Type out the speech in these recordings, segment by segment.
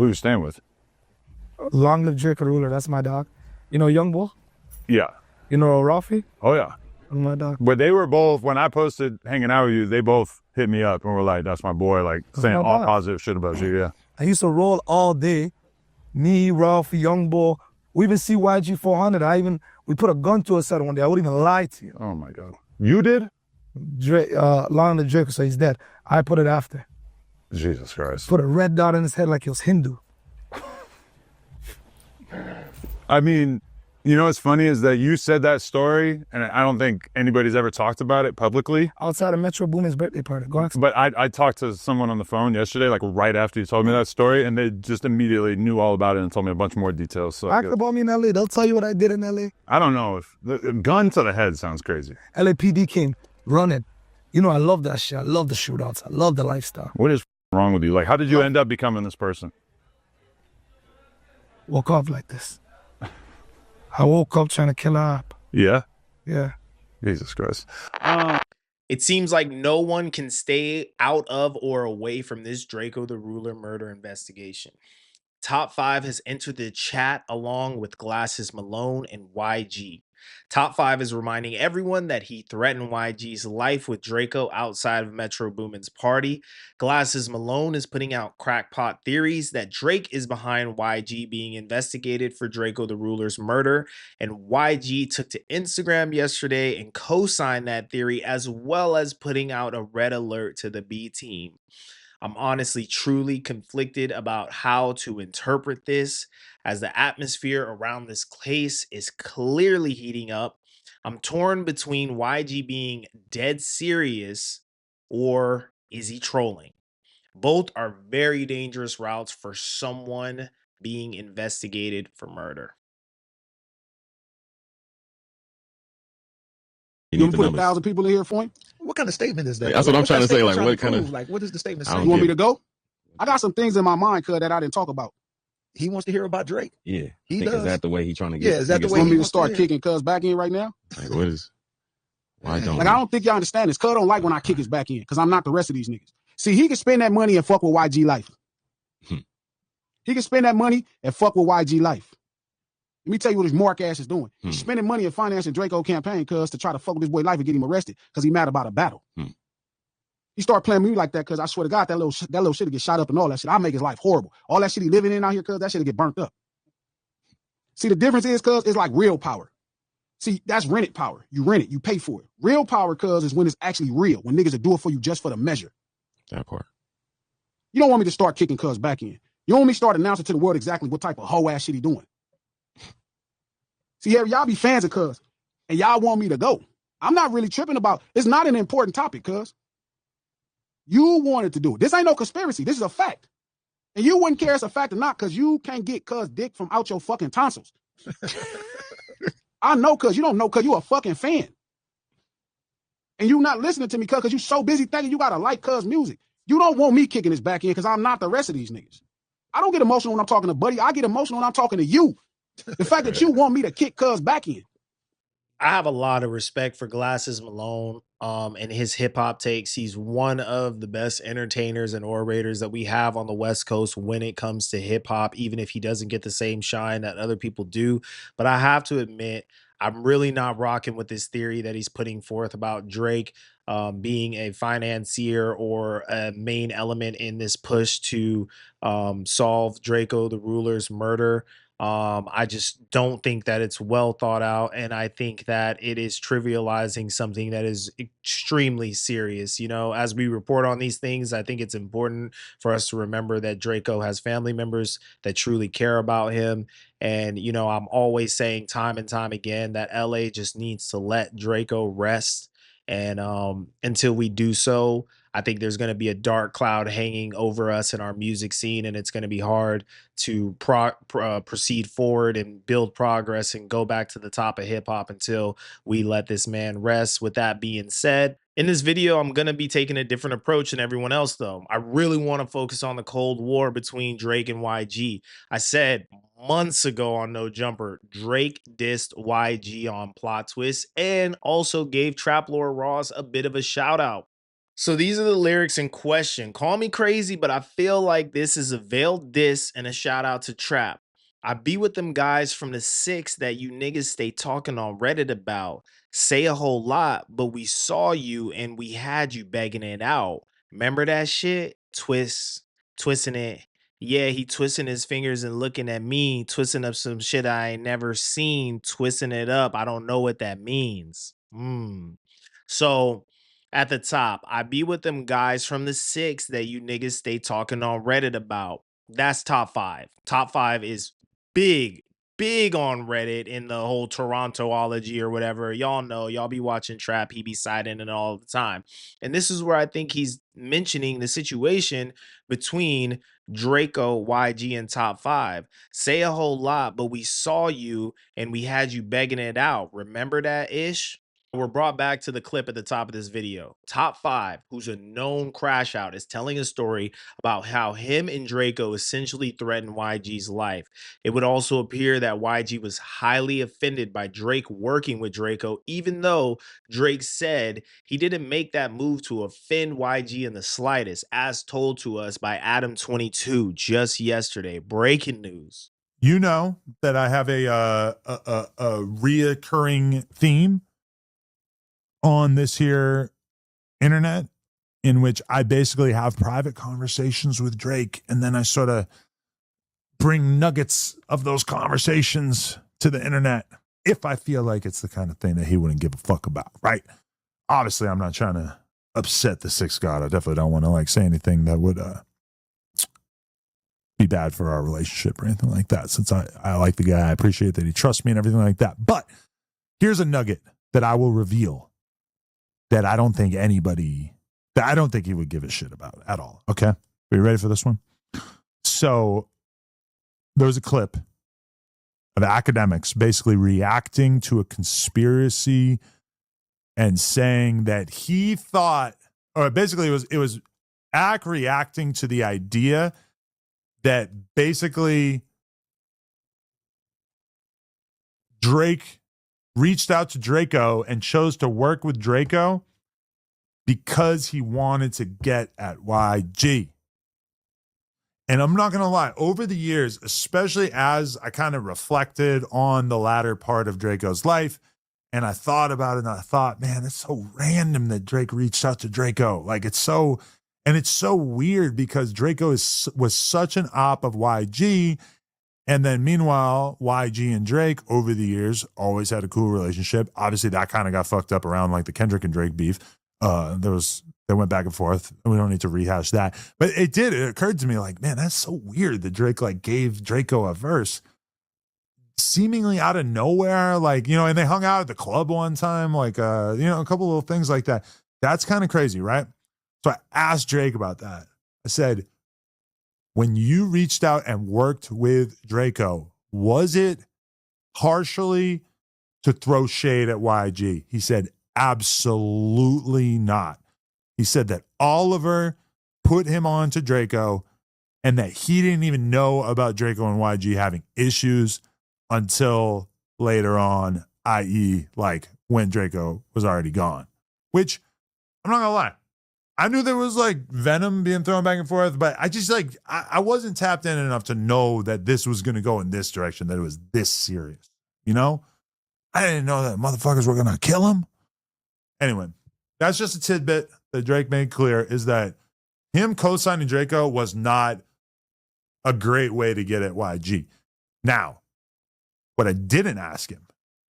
Who you staying with? Long live Drake Ruler. That's my dog. You know Young Bull? Yeah. You know Rafi? Oh yeah. My dog. But they were both, when I posted hanging out with you, they both hit me up and were like, "That's my boy," like saying all positive shit about you. Yeah. I used to roll all day. Me, Ralph, Young Bull. We even see YG 400. We put a gun to his head one day. I wouldn't even lie to you. Oh my God. You did? Drake, Long live Drake, so he's dead. I put it after. Jesus Christ. Put a red dot in his head like he was Hindu. I mean, you know what's funny is that you said that story, and I don't think anybody's ever talked about it publicly. Outside of Metro Boomin's birthday party. Go ahead. But I talked to someone on the phone yesterday, like right after you told me that story, and they just immediately knew all about it and told me a bunch more details. So ask about me in LA. They'll tell you what I did in LA. I don't know if the gun to the head sounds crazy. LAPD came running. You know, I love that shit. I love the shootouts. I love the lifestyle. What is wrong with you? Like, how did you end up becoming this person? Woke up like this. I woke up trying to kill her up. Yeah? Yeah. Jesus Christ. It seems like no one can stay out of or away from this Draco the Ruler murder investigation. Top 5 has entered the chat along with Glasses Malone and YG. Top 5 is reminding everyone that he threatened YG's life with Draco outside of Metro Boomin's party. Glasses Malone is putting out crackpot theories that Drake is behind YG being investigated for Draco the Ruler's murder, and YG took to Instagram yesterday and co-signed that theory, as well as putting out a red alert to the B team. I'm honestly truly conflicted about how to interpret this, as the atmosphere around this case is clearly heating up. I'm torn between YG being dead serious or is he trolling? Both are very dangerous routes for someone being investigated for murder. You want to put 1,000 people in here for him? What kind of statement is that? That's what I'm trying to say. Like, what kind of? Like, what is the statement saying? I don't You want get me to go? I got some things in my mind, cuz, that I didn't talk about. He wants to hear about Drake. Yeah. He does. does. Is that the way he's trying to get? Yeah, is that the way he he wants wants start to hear? kicking cuz back in right now? Like, what is? Why don't? Like, I don't think y'all understand this. Cuz don't like when I kick his back in, because I'm not the rest of these niggas. See, he can spend that money and fuck with YG life. He can spend that money and fuck with YG life. Let me tell you what his mark ass is doing. He's spending money and financing Draco campaign, cuz, to try to fuck with this boy life and get him arrested, because he mad about a battle. He started playing me like that, cuz I swear to God, that little shit will get shot up and all that shit. I'll make his life horrible. All that shit he living in out here, cuz, that shit will get burnt up. See, the difference is, cuz, it's like real power. See, that's rented power. You rent it, you pay for it. Real power, cuz, is when it's actually real, when niggas will do it for you just for the measure. That part. You don't want me to start kicking cuz back in. You want me to start announcing to the world exactly what type of hoe ass shit he doing. See, y'all be fans of cuz, and y'all want me to go. I'm not really tripping about, it's not an important topic, cuz. You wanted to do it. This ain't no conspiracy. This is a fact. And you wouldn't care it's a fact or not, because you can't get cuz dick from out your fucking tonsils. I know, cuz you don't know, cuz you a fucking fan. And you not listening to me, cuz you so busy thinking you gotta like cuz music. You don't want me kicking this back in, because I'm not the rest of these niggas. I don't get emotional when I'm talking to Buddy. I get emotional when I'm talking to you. The fact that you want me to kick cuz back in. I have a lot of respect for Glasses Malone and his hip hop takes. He's one of the best entertainers and orators that we have on the West Coast when it comes to hip hop, even if he doesn't get the same shine that other people do. But I have to admit, I'm really not rocking with this theory that he's putting forth about Drake being a financier or a main element in this push to solve Draco the Ruler's murder. I just don't think that it's well thought out, and I think that it is trivializing something that is extremely serious. You know, as we report on these things, I think it's important for us to remember that Draco has family members that truly care about him. And, you know, I'm always saying time and time again that LA just needs to let Draco rest. And until we do so, I think there's going to be a dark cloud hanging over us in our music scene, and it's going to be hard to proceed forward and build progress and go back to the top of hip hop until we let this man rest. With that being said, in this video, I'm going to be taking a different approach than everyone else, though. I really want to focus on the Cold War between Drake and YG. I said months ago on No Jumper, Drake dissed YG on Plot Twist and also gave Trap Lord Ross a bit of a shout out. So these are the lyrics in question. Call me crazy, but I feel like this is a veiled diss and a shout out to Trap. I be with them guys from the six that you niggas stay talking on Reddit about. Say a whole lot, but we saw you and we had you begging it out. Remember that shit? Twisting it. Yeah, he twisting his fingers and looking at me, twisting up some shit I ain't never seen, twisting it up. I don't know what that means. So at the top, I be with them guys from the six that you niggas stay talking on Reddit about. That's top five. Top five is big, big on Reddit in the whole Torontoology or whatever. Y'all know, y'all be watching Trap, he be siding it all the time. And this is where I think he's mentioning the situation between Draco, YG, and top five. Say a whole lot, but we saw you and we had you begging it out. Remember that ish? We're brought back to the clip at the top of this video. Top five, who's a known crash out, is telling a story about how him and Draco essentially threatened YG's life. It would also appear that YG was highly offended by Drake working with Draco, even though Drake said he didn't make that move to offend YG in the slightest, as told to us by Adam22 just yesterday. Breaking news. You know that I have a reoccurring theme on this here internet in which I basically have private conversations with Drake, and then I sort of bring nuggets of those conversations to the internet if I feel like it's the kind of thing that he wouldn't give a fuck about, right? Obviously, I'm not trying to upset the sixth god. I definitely don't want to like say anything that would be bad for our relationship or anything like that, since I like the guy. I appreciate that he trusts me and everything like that. But here's a nugget that I will reveal that I don't think he would give a shit about at all. Okay? Are you ready for this one? So there was a clip of academics basically reacting to a conspiracy and saying that he thought, or basically it was Ak reacting to the idea that basically Drake reached out to Draco and chose to work with Draco because he wanted to get at YG. And I'm not going to lie, over the years, especially as I kind of reflected on the latter part of Draco's life, and I thought about it and I thought, man, it's so random that Drake reached out to Draco. Like it's so weird because Draco was such an op of YG. And then meanwhile, YG and Drake over the years always had a cool relationship. Obviously, that kind of got fucked up around like the Kendrick and Drake beef. They went back and forth. We don't need to rehash that. But it occurred to me like, man, that's so weird that Drake like gave Draco a verse seemingly out of nowhere. Like, you know, and they hung out at the club one time, like, a couple little things like that. That's kind of crazy, right? So I asked Drake about that. I said, when you reached out and worked with Draco, was it partially to throw shade at YG? He said, absolutely not. He said that Oliver put him on to Draco and that he didn't even know about Draco and YG having issues until later on, i.e., like when Draco was already gone. Which, I'm not gonna lie, I knew there was like venom being thrown back and forth, but I just like, I wasn't tapped in enough to know that this was going to go in this direction, that it was this serious. You know, I didn't know that motherfuckers were going to kill him. Anyway, that's just a tidbit that Drake made clear, is that him co-signing Draco was not a great way to get at YG. Now, what I didn't ask him,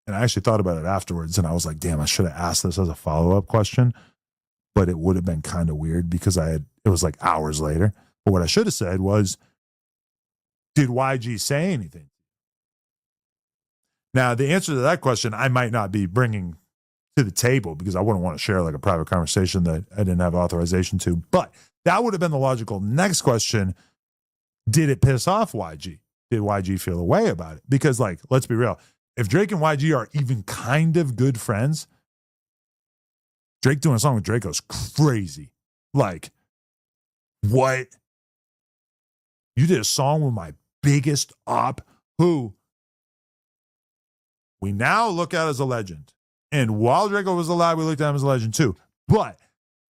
and I actually thought about it afterwards, and I was like, damn, I should have asked this as a follow-up question. But it would have been kind of weird because it was like hours later. But what I should have said was, did YG say anything? Now, the answer to that question, I might not be bringing to the table because I wouldn't want to share like a private conversation that I didn't have authorization to. But that would have been the logical next question. Did it piss off YG? Did YG feel a way about it? Because like, let's be real. If Drake and YG are even kind of good friends, Drake doing a song with Draco's crazy. Like, what? You did a song with my biggest op, who we now look at as a legend. And while Draco was alive, we looked at him as a legend too. But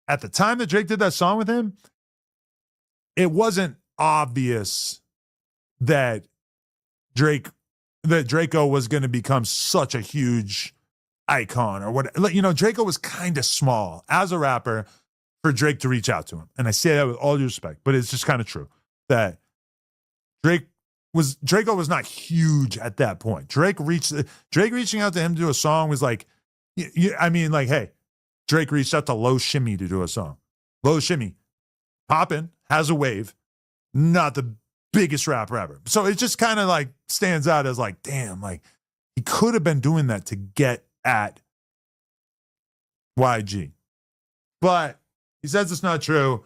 at the time that Drake did that song with him, it wasn't obvious that Draco was going to become such a huge icon or what. You know, Draco was kind of small as a rapper for Drake to reach out to him. And I say that with all due respect, but it's just kind of true that Draco was not huge at that point. Drake reaching out to him to do a song was like, I mean, like, hey, Drake reached out to Low Shimmy to do a song. Low Shimmy, poppin', has a wave, not the biggest rapper ever. So it just kind of like stands out as like, damn, like he could have been doing that to get at YG. But he says it's not true.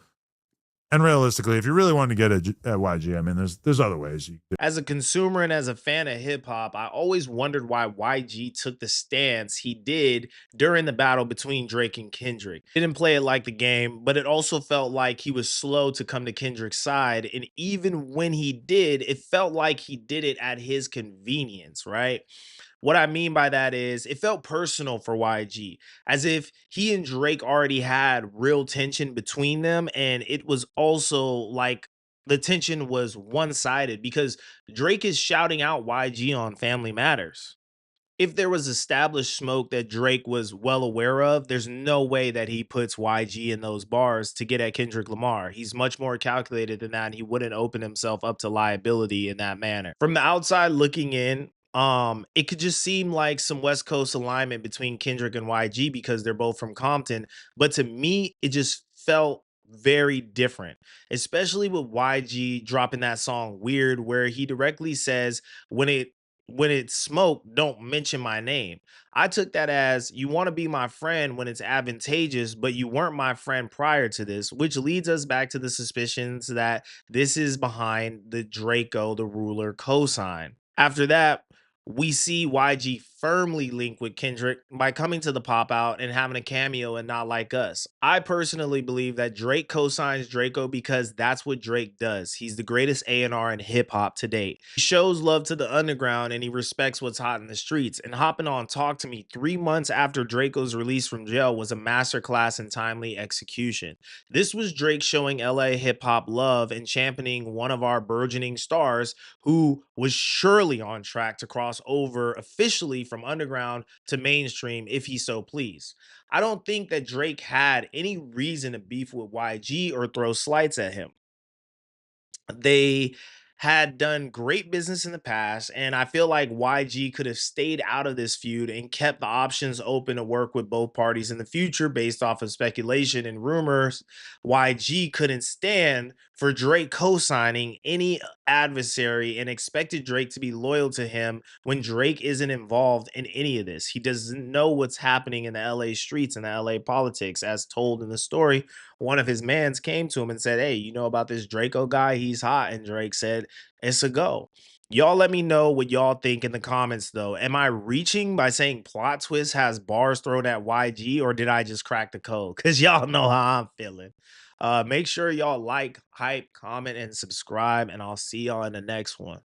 And realistically, if you really want to get at YG, I mean, there's other ways. As a consumer and as a fan of hip hop, I always wondered why YG took the stance he did during the battle between Drake and Kendrick. Didn't play it like the game, but it also felt like he was slow to come to Kendrick's side. And even when he did, it felt like he did it at his convenience, right? What I mean by that is it felt personal for YG, as if he and Drake already had real tension between them. And it was also like the tension was one sided because Drake is shouting out YG on Family Matters. If there was established smoke that Drake was well aware of, there's no way that he puts YG in those bars to get at Kendrick Lamar. He's much more calculated than that, and he wouldn't open himself up to liability in that manner. From the outside looking in, it could just seem like some West Coast alignment between Kendrick and YG because they're both from Compton. But to me, it just felt very different, especially with YG dropping that song Weird, where he directly says, when it's smoke, don't mention my name. I took that as you want to be my friend when it's advantageous, but you weren't my friend prior to this, which leads us back to the suspicions that this is behind the Draco the Ruler cosign. After that, we see YG firmly linked with Kendrick by coming to the pop out and having a cameo and Not Like Us. I personally believe that Drake co-signs Draco because that's what Drake does. He's the greatest A&R in hip hop to date. He shows love to the underground and he respects what's hot in the streets. And hopping on Talk to Me 3 months after Draco's release from jail was a masterclass in timely execution. This was Drake showing LA hip hop love and championing one of our burgeoning stars who was surely on track to cross over officially from underground to mainstream if he so pleased. I don't think that Drake had any reason to beef with YG or throw slights at him. They had done great business in the past, and I feel like YG could have stayed out of this feud and kept the options open to work with both parties in the future based off of speculation and rumors. YG couldn't stand for Drake co-signing any adversary and expected Drake to be loyal to him when Drake isn't involved in any of this. He doesn't know what's happening in the LA streets and the LA politics. As told in the story, one of his mans came to him and said, "Hey, you know about this Draco guy? He's hot." And Drake said, "It's a go." Y'all let me know what y'all think in the comments though. Am I reaching by saying plot twist has bars thrown at YG, or did I just crack the code? Because y'all know how I'm feeling. Make sure y'all like, hype, comment, and subscribe, and I'll see y'all in the next one.